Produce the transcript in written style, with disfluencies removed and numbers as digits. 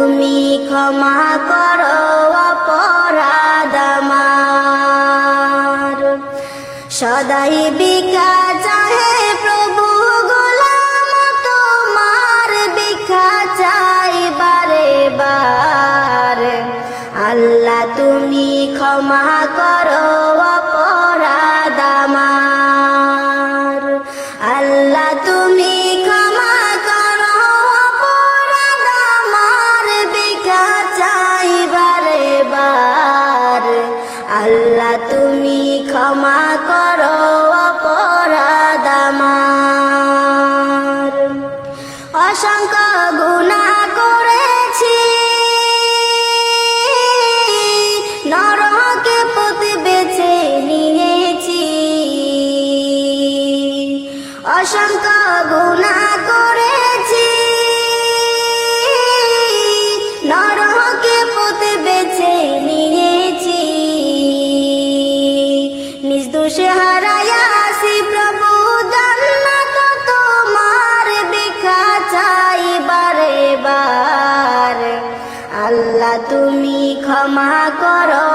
তুমি ক্ষমা করো অপরাধ আমার। সদাই ভিক্ষা চাহে প্রভু, গোলাম তোমার ভিক্ষা চাই বারে বার। আল্লাহ তুমি ক্ষমা করো অপরাধ আমার। আল্লাহ তুমি ক্ষমা করো অপরাধ আমার, ভিক্ষা চাই বারে বার। আল্লাহ তুমি ক্ষমা করো অপরাধ আমার। অসংখ্য গুনাহ করেছি, নরকে পথ বেছে নিয়েছি। অসংখ্য গুনাহ করেছি, নরকে পথ বেছে নিয়েছি। নিজ দোষে হারাইয়াছি প্রভু, জান্নাত তোমার ভিক্ষা চাই বারে বার। আল্লাহ তুমি ক্ষমা করো